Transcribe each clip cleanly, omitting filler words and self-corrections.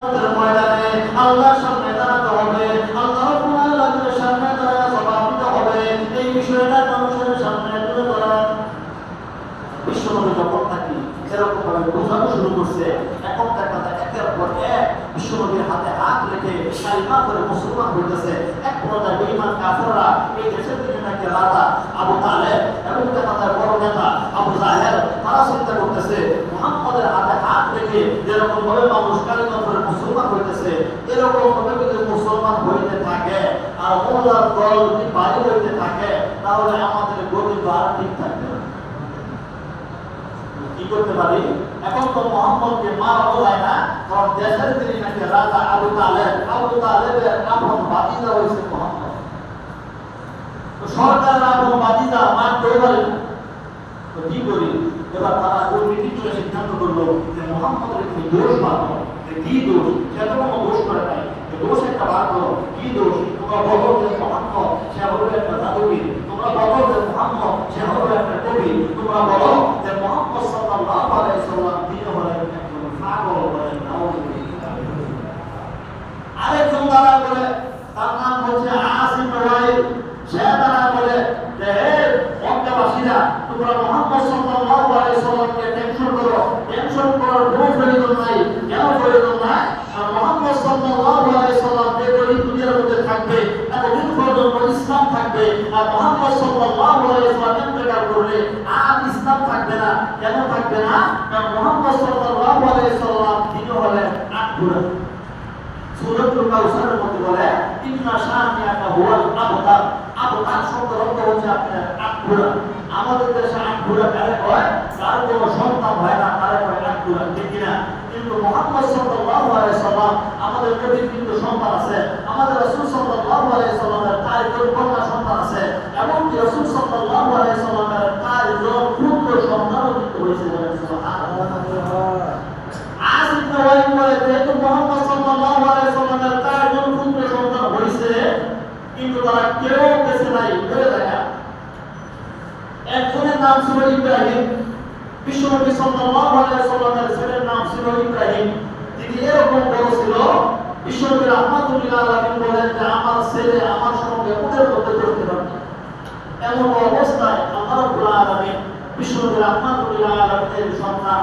ময়দানে আল্লাহর সামনে দাঁড়াতে হবে, আল্লাহ রাব্বুল আলামিনের সামনে দাঁড়ায় জবাব দিতে হবে। এই বিষয়টা মানুষের সামনে তুলে ধরা। বিশ্বনবী যখন থাকি এরকম ভাবে বোঝানো শুরু করছে, এখন দেখা যায় একের পর এক বিশ্বনবীর হাতে হাত রেখে কালিমা করে মুসলমান হইতেছে। এক পর্যায়ে বেঈমান কাফেররা এই দেশের দিকে নাকি রাজা আবু তালেব এবং দেখা যায় বড় নেতা আবু জাহেল, তারা চিন্তা করতেছে মুহাম্মদের হাতে হাত রেখে যেরকম ভাবে মানুষ কালিমা করে মুসলমান হইতেছে, এরকম ভাবে যদি মুসলমান হইতে থাকে আর মোল্লার দল যদি বাড়ি হইতে থাকে, তাহলে আমাদের গতি আর ঠিক থাকবে না। কি করতে পারি? এখন তো মুহাম্মদকে মারা যায় না, কারণ দেশের তিনি নাকি রাজা আবু তালেবের আপন ভাতিজা হয়েছে মুহাম্মদ। তো সরকারের আপন ভাতিজা মানতেই পারে না। তো কি করি? এবার তারা কমিটি করে সিদ্ধান্ত করলো যে মুহাম্মদের একটি দোষ বার করো। কি দোষ? সেটা কোনো দোষ করে নাই, দোষ একটা বার করো। কি দোষ? তোমরা বলো যে মুহাম্মদ সে হলো একটা জাদুবিদ, তোমরা বলো যে মুহাম্মদ সে হলো একটা কবি, তোমরা বলো যে মুহাম্মদ সাল্লাল্লাহু আলাইহি ওয়াসাল্লাম তিনি হলেন একজন পাগল, বলেন নাউযুবিল্লাহ। আরেকজন দ্বারা বলে, তার নাম হচ্ছে আসিফ রাইল, সে দ্বারা বলে যে হে মক্কাবাসীরা, তোমরা মুহাম্মদ সাল্লাল্লাহু আলাইহি ওয়াসাল্লামকে টেনশন করো। টেনশন করার কোনো প্রয়োজন নাই। কেন প্রয়োজন নাই? আর মুহাম্মদ সাল্লাল্লাহু আলাইহি ওয়াসাল্লাম যে দুনিয়ার মধ্যে থাকবে, এতদিন পর্যন্ত ইসলাম থাকবে। আর মুহাম্মদ সাল্লাল্লাহু আলাইহি ওয়াসাল্লাম ইন্তেকাল করলে আর ইসলাম থাকবে না। কেন থাকবে না? কারণ মুহাম্মদ সাল্লাল্লাহু আলাইহি ওয়াসাল্লাম তিনি হলেন আটঘোড়া। সূরাতুল কাউসারের মধ্যে বলে ইন্না শানিয়াকা হুয়াল আবতার। আবতার শব্দের অর্থ হচ্ছে আপনার আটঘোড়া। আমাদের দেশে আটঘোড়া কারে হয়? যার কোনো সন্তান হয় না তারে হয় আটঘোড়া, ঠিক কিনা? কিন্তু মুহাম্মদ সাল্লাল্লাহু আলাইহি ওয়াসাল্লাম আমাদের নবীর কিন্তু সন্তান আছে, আমাদের রাসূল সাল্লাল্লাহু আলাইহি ওয়াসাল্লামের চারজন কন্যা সন্তান আছে, এমনকি রাসূল সাল্লাল্লাহু আলাইহি ওয়াসাল্লামের চারজন পুত্র সন্তানও কিন্তু হয়েছে। সুবহানাল্লাহ। আসিফ রাইল বলে যেহেতু মুহাম্মদ সাল্লাল্লাহু আলাইহি ওয়াসাল্লামের চারজন পুত্র সন্তান হয়েছে, কিন্তু তারা কেউ বেঁচে নাই, মরে যায়। একজনের নাম ছিল ইব্রাহিম, বিশ্বনবী সাল্লাল্লাহু আলাইহি ওয়াসাল্লামের ছেলের নাম ছিল ইব্রাহিম। তিনি এরকম বড় ছিল, বিশ্বনবী রাহমাতুল্লাহ আলাইহি বলেন যে আমার ছেলে আমার সঙ্গে উটের মধ্যে চড়তে পারত। এমন অবস্থায় আল্লাহ রাব্বুল আলামিন বিশ্বনবী রাহমাতুল্লাহ আলাইহির সন্তান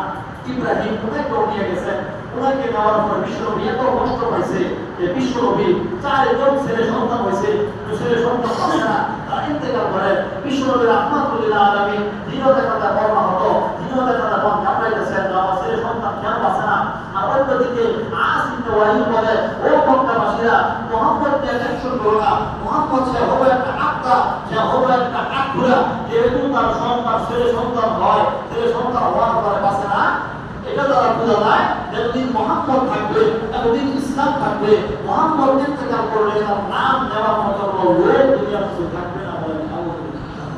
ইব্রাহিম ওনাকে নিয়ে গেছেন। ওনাকে নেওয়ার পর বিশ্বনবী এত কষ্ট পাইছে যে বিশ্বনবী চারজন ছেলে সন্তান হয়েছে, ছেলে সন্তান পাচ্ছে না, তারা ইন্তেকাল করেন। বিশ্বনবী রাহমাতুল্লাহ আলাইহি দিনও দেখা যায় বর্ণা হতো, দিনও দেখা যায় মন কাঁপাইতেছেন আমার ছেলে সন্তান কেন পাচ্ছে না। আর অন্যদিকে আসিফ রাইল বলে ও মক্কাবাসীরা, মুহাম্মদকে টেনশন করো না, মুহাম্মদ সে হবে একটা আত্মা, সে হবে একটা আটঘোড়া। যেহেতু তার সন্তান ছেলে সন্তান হয়, ছেলে সন্তান হওয়ার পরে পাচ্ছে না, এটা দ্বারা বোঝা যায় যতদিন মুহাম্মদ থাকবে, এতদিন ইসলাম থাকবে। মুহাম্মদ ইন্তেকাল করলে তার নাম নেওয়ার মতো লোক দুনিয়ার মধ্যে থাকবে না, বলেন নাউযুবিল্লাহ।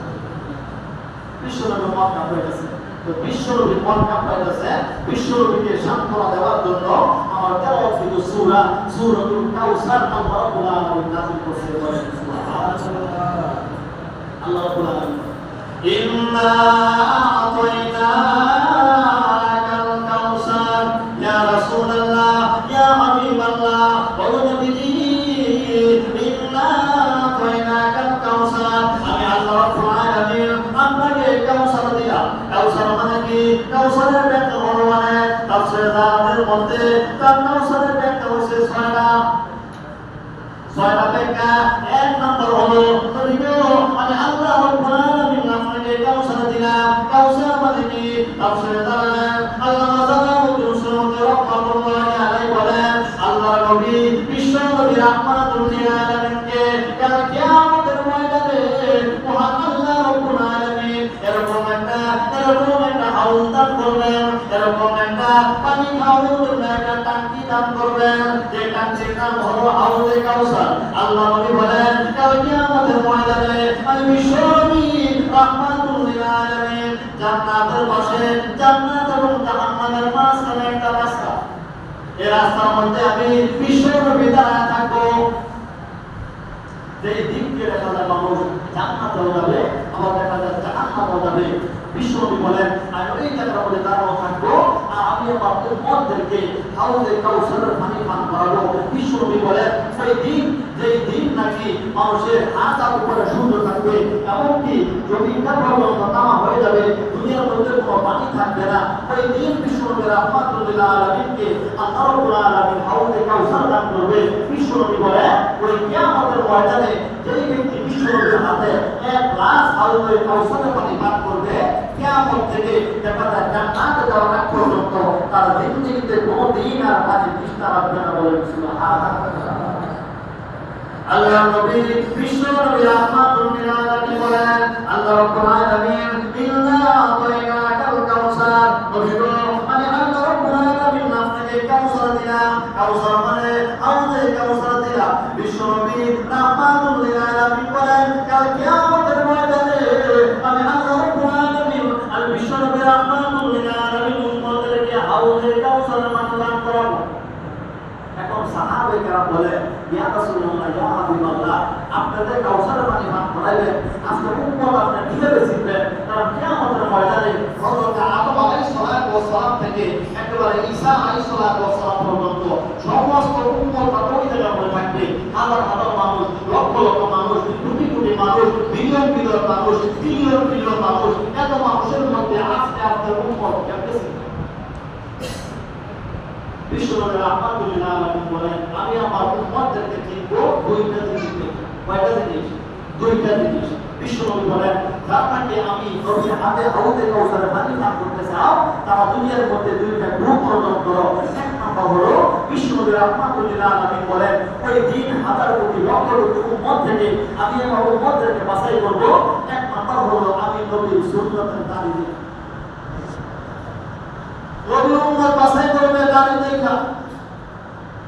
বিশ্বনবী মন কাঁপাইতেছে, তো বিশ্বনবী মন কাঁপাইতেছে, বিশ্বনবীকে সান্ত্বনা দেওয়ার জন্য আমার তেলাওয়াতকৃত সূরা সূরাতুল কাউসার আল্লাহ রাব্বুল আলামিন নাযিল করছে, বলেন সুবহানাল্লাহ। আল্লাহ রাব্বুল আলামিন ইন্না আ'তাইনাকাল কাউসার ইয়া রাসূলুল্লাহ ইয়া হাবিবাল্লাহ, ও নবীজি ইন্না আ'তাইনাকাল কাউসার, আমি আল্লাহ রাব্বুল আলামিন আপনাকে কাউসার দিলাম। কাউসার মানে কি? কাউসারের ব্যাখ্যা হলো মানে তাফসীরের মধ্যে তার কাউসারের ব্যাখ্যা হচ্ছে ছয়টা ব্যাখ্যা। এক নম্বর হলো আমি আল্লাহ রাব্বুল আলামিন আপনাকে কাউসার দিলাম। কাউসার মানে কি? তাফসীরের আল্লামা জালালউদ্দিন সুয়ুতী রাহমাতুল্লাহি আলাইহি বলেন আল্লাহর নবী বিশ্ব নবী রাহমাতুল লিল আলামিনকে কাল কিয়ামতের ময়দানে মহান আল্লাহ রাব্বুল আলামিন এরকম একটা হাউজ দান করবেন, এরকম একটা পানি খাওয়ানোর জন্য একটা টাঙ্কি দান করবেন, যে টাঙ্কির নাম হলো হাউজে কাউসার। আল্লাহ নবী বলেন কাল কিয়ামতের ময়দানে আমি বিশ্ব নবী রাহমাতুল লিল আলামিন জান্নাতের পাশে, জান্নাত এবং জাহান্নামের মাঝখানে একটা রাস্তা, এই রাস্তার মধ্যে আমি বিশ্ব নবী দাঁড়ায় থাকবো। যে দিককে দেখা যায় মানুষ জান্নাতেও যাবে, আবার দেখা যায় জাহান্নামেও যাবে। বিশ্বনবী বলেন আমি এই জায়গার মধ্যে দাঁড়ানো থাকবো, আর আমি আমার উম্মতদেরকে হাউজে কাউসারের পানি পান নাকি মানুষের হাত উপরে সুন্দর থাকবে, এমনকি জমিটা পর্যন্ত তামা হয়ে যাবে, দুনিয়ার মধ্যে কোনো পানি থাকবে না। ওই দিন বিশ্বনবী রাহমাতুল লিল আলামিনকে আল্লাহ রাব্বুল আলামিন হাউজে কাউসার দান করবে। বিশ্বনবী বলে ওই কিয়ামতের ময়দানে যেই ব্যক্তি বিশ্বনবীর হাতে এক গ্লাস হাউজে কাউসারের পানি পান করবে, কিয়ামত থেকে দেখা যায় জান্নাতে যাওয়ার আগ পর্যন্ত তার জিন্দেগিতে কোনোদিন আর পানি তৃষ্ণা লাগবে না। বলে সুবহানাল্লাহ। আল্লাহ নবী বিশ্বনবী রাহমাতুল লিল আলামিন বলেন আল্লাহ রাব্বুল আলামিন ইন্না আতাইনাকাল কাউসার, নবী গো আমি আল্লাহ রাব্বুল আলামিন আপনাকে কাউসার দিলাম। কাউসার মানে হাউজে কাউসার দিলাম। বিশ্বনবী রাহমাতুল লিল আলামিন বলেন কাল কিয়ামতের ময়দানে আমি আল্লাহ রাব্বুল আলামিন আর বিশ্বনবী রাহমাতুল লিল আলামিন উম্মতদেরকে হাউজে কাউসার পানি দান করাবো। এখন সাহাবায়ে কেরাম বলে ইয়া রাসূলুল্লাহ ইয়া হাবিবাল্লাহ, আপনাদের কাউসারের পানি পান করাইবেন, আজকে উম্মত আপনি কিভাবে চিনবেন? কারণ কিয়ামতের ময়দানে হযরত আদম আলাইহিস সালাম থেকে একেবারে ঈসা আলাইহিস সালাম পর্যন্ত সমস্ত উম্মত ওই জায়গায় পড়ে থাকবে। হাজার হাজার মানুষ, লক্ষ লক্ষ মানুষ, কোটি কোটি মানুষ, বিলিয়ন বিলিয়ন মানুষ, ট্রিলিয়ন ট্রিলিয়ন মানুষ, এত মানুষের মধ্যে আস্তে আস্তে উম্মত কেমনে চিনবে? বিশ্বনবী রাহমাতুল লিল আলামিন বলেন আমি আমার উম্মতদেরকে চিনব দুইটা জিনিসে। কয়টা জিনিস? দুইটা জিনিস। বিশ্বনবী বলেন যাদেরকে আমি নবীর হাতে হাউজে কাউসারের পানি পান করতে চাও তারা দুনিয়ার মধ্যে দুইটা গ্রুপ অর্জন করো। এক নম্বর হলো বিশ্বনবী রাহমাতুল লিল আলামিন বলেন ওই দিন হাজার কোটি লক্ষ কোটি উম্মত থেকে আমি আমার উম্মতদেরকে বাছাই করব। এক নম্বর হলো আমি নবীর সুন্নতের দাঁড়িয়ে দেব। নবী উম্মত বাছাই করবে দাঁড়িয়ে দেখা।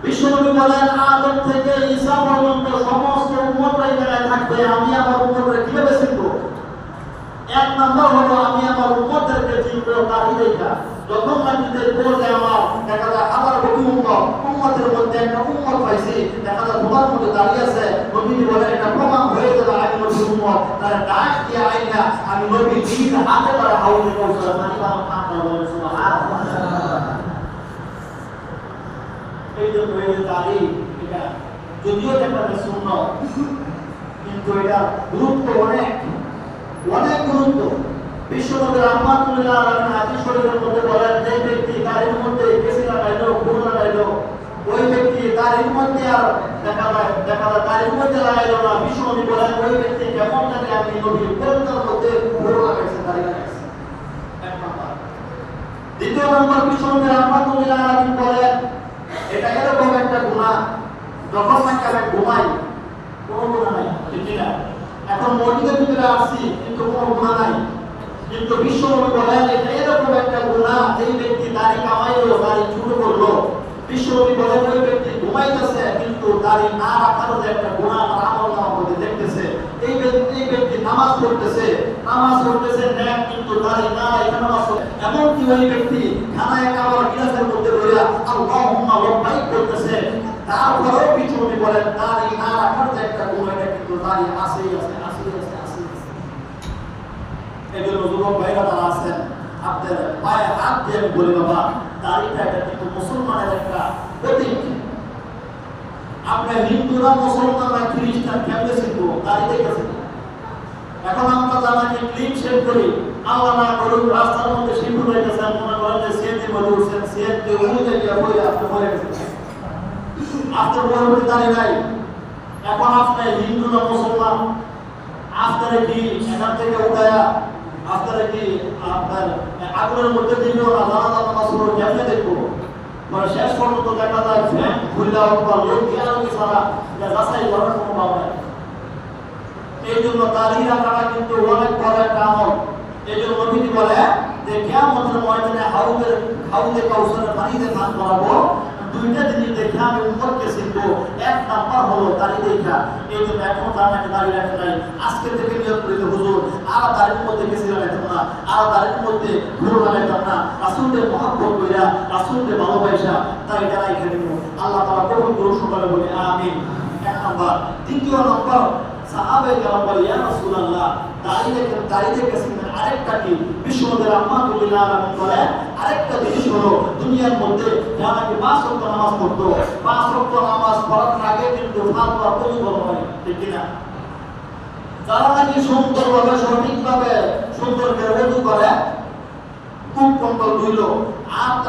বিশ্বনবী বলেন আদম থেকে ঈসা পর্যন্ত সমস্ত উম্মতরা এই জায়গায় থাকবে, আমি আমার উম্মতদের কিভাবে চিনব? এক নম্বর হলো আমি আমার উম্মতদেরকে চিনব দাঁড়িয়ে দেখা। যখন নাকি দেখবো যে আমার দেখা যায় হাজার কোটি উম্মতের মধ্যে একটা উম্মত পাইছি, দেখা যায় তোমার মধ্যে দাঁড়িয়ে আছে, নবীজি বলেন এটা প্রমাণ হয়ে যাবে আমি নবীর উম্মত। তার ডাক দিয়ে আইনা আমি নবী নিজ হাতে করে হাউজে কাউসার পানি পান করব। সুবহানাল্লাহ। এই যে দাঁড়িয়ে এটা যদিও দেখা যায় সুন্নাত, কিন্তু এটা গুরুত্ব অনেক অনেক গুরুত্ব। বিশ্বনবী রাহমাতুল লিল আলামিন হাদিস শরীফের মধ্যে বলেন যে ব্যক্তি দাড়ির মধ্যে কেসি লাগাইলো, ঘুম লাগাইলো, ওই ব্যক্তি দাড়ির মধ্যে আর দেখা যায় দাড়ির মধ্যে লাগাইলো না। বিশ্বনবী বলেন ওই ব্যক্তি কেমন জানি আমি নবীর পর্দার মধ্যে ঘুম লাগাইছে, দাড়ি লাগাইছে। এক নম্বর। দ্বিতীয় নম্বর বিশ্বনবী রাহমাতুল লিল আলামিন বলেন এটা এরকম একটা গুনাহ যখন নাকি আমি ঘুমাই কোনো গুনাহ নাই, ঠিক না? এখন মসজিদের ভিতরে আসছি কিন্তু কোনো গুনাহ নাই, কিন্তু বিশ্বনবী বলেন এটা এরকম একটা গুনাহ যেই ব্যক্তি দাড়ি কামাইলো, দাড়ি ছোট করলো, বিশ্বনবী বলেন ওই ব্যক্তি ঘুমাইতেছে কিন্তু দাড়ি না রাখারও যে একটা গুনাহ তার আমলনামার মধ্যে দেখতেছে। এই ব্যক্তি নামাজ পড়তেছে নেক কিন্তু দাড়ি না রেখে নামাজ পড়ে। এমনকি ওই ব্যক্তি খানায় খাবার গিলাসের মধ্যে ধরে আল্লাহুম্মা লব্বাইক করতেছে, তারপরেও বিশ্বনবী বলেন দাড়ি না রাখার যে একটা গুনাহ এটা কিন্তু দাড়ি আসেই আছে। এজন্য যুবক ভাইরা যারা আছেন আপনাদের পায়ে হাত দিয়ে আমি বলি বাবা দাড়িটা এটা কিন্তু মুসলমানের একটা প্রতীক। আপনার হিন্দুরা মুসলমানরা খ্রিস্টান কেমনে শিখবো? দাড়ি দেখেছেন। এখন আমরা জানাকে ক্লিপ শেভ করি, আল্লাহ না করুক রাস্তার মধ্যে শিল্প হইতেছেন, মনে করেন যে সিএনজি মধ্যে উঠছেন, সিএনজি উঠে গিয়ে বই আপনি মরে গেছেন, আপনার পরবর্তী দাড়ি নাই। এখন আপনার হিন্দুরা মুসলমান আপনারা কি এখান থেকে উঠায়া আপনারা কি আপনার আগুনের মধ্যে দিলেও না জানাজা নামাজ পড়ো কেমনে দেখবো? মানে শেষ পর্যন্ত দেখা যায় ফ্যান খুললা অথবা লোক দিয়ালোকে ছাড়া যাচাই করার কোনো ভাব নাই। এই জন্য দাড়ি রাখাটা কিন্তু অনেক বড় একটা আমল। এই জন্য নবীজি বলে যে কিয়ামতের ময়দানে হাউজে কাউসারের পানিতে স্নান করাবো, দুইটা জিনিস দেখে আমি উম্মতকে চিনবো। এক নাম্বার হলো দাড়ি দেখা। এই জন্য এখন যারা নাকি দাড়ি রাখে নাই আজকে থেকে নিয়োগ করিতে হুজুর আর দাড়ির মধ্যে কেসি লাগাইতাম না, আর দাড়ির মধ্যে ঘুর লাগাইতাম না, রাসূলের মহব্বত কইরা রাসূলকে ভালোবাসা দাড়িটা রাইখা দিব। আল্লাহ তাআলা কবুল করুন, সকলে বলি আমিন। এক নাম্বার। দ্বিতীয় নাম্বার সাহাবায়ে কেরাম বলে ইয়া রাসূলুল্লাহ দাড়ি দেখে চিনবেন। আরেকটা কি? বিশ্বনবী রাহমাতুল লিল আলামিন বলে আরেকটা জিনিস হলো দুনিয়ার মধ্যে যারা নাকি 5 ওয়াক্ত নামাজ পড়তো, 5 ওয়াক্ত নামাজ পড়ার আগে কিন্তু ফালতু কোনো বড় হয়, ঠিক কিনা? যারা নাকি সুন্দরভাবে সঠিকভাবে সুন্দর করে ওযু করে, খুব কন্ট্রোল ধুইলো,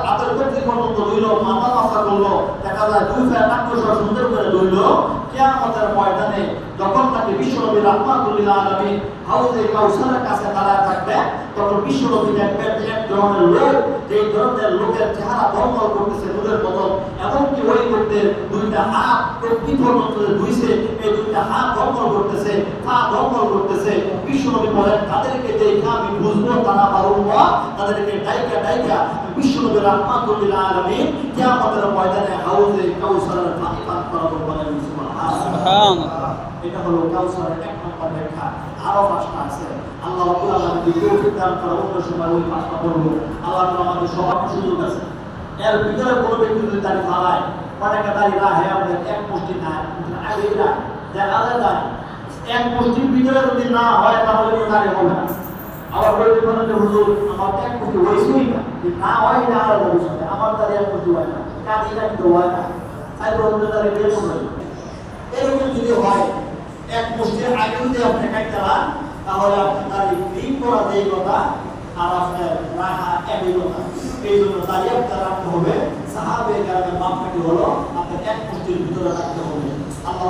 হাতের পেটে পর্যন্ত ধুইলো, মাথা মাথা করলো, দেখা যায় 2 ফের নাকশা সুন্দর করে ধুইলো, কিয়ামতের ময়দানে যখন নাকি বিশ্বনবী রাহমাতুল্লিল আলামিন হাউজে কাউসারের কাছে দাঁড়ায় থাকবে, তখন বিশ্বনবী দেখবেন এক ধরনের লোক, যে ধরনের লোকের চেহারা ধর্মল করতেছে নূরের মতন, এমনকি ওই লোকদের 2টা হাত প্রতি পর্যন্ত ধুইছে, এই 2টা হাত ধর্মল করতেছে, পা ধর্মল করতেছে। বিশ্বনবী বলেন তাদেরকে দেখে আমি বুঝবো তারা আমার উম্মত, তাদেরকে ডাইকা ডাইকা বিশ্বনবী রাহমাতুল্লিল আলামিন কিয়ামতের ময়দানে হাউজে কাউসারের পানি পান করাবো, বলেন সুবহানাল্লাহ। এটা হলো কাউসারের এক নম্বর ব্যাখ্যা। আরো 5টা আছে। আল্লাহ রাব্বুল আলামিন যদি তৌফিক দান করে অন্য সময় ওই 5টা পড়বো। আল্লাহ তাআলা আমাদের সবার সুযোগ আছে। এর ভিতরে কোনো ব্যক্তি যদি দাড়ি ফালায়, অনেকে দাড়ি রাখে, আমাদের এক মুষ্টি না আগে দেখা যায় এক মুষ্টির ভিতরে যদি না হয় তাহলে দাড়ি হবে না। আবার বলতে পারেন যে হুজুর আমার এক মুষ্টি হয়েছেই না, না হয় না আলাদা বিষয়, আমার দাড়ি এক মুষ্টি হয় না, কাঁদিটা কিন্তু হয় না, তাই বলতে দাড়ি বের করবে। এরকম যদি হয় এক মুষ্টির আগে যদি আপনি কাটতে পারেন, তাহলে আপনার দাড়ি ক্লিন করা যেই কথা আর আপনার রাখা একই কথা। এই জন্য দাড়ি আপনার রাখতে হবে সাহাবে কেরামের মাপকাঠি হলো আপনার এক মুষ্টির ভিতরে রাখতে হবে। আল্লাহ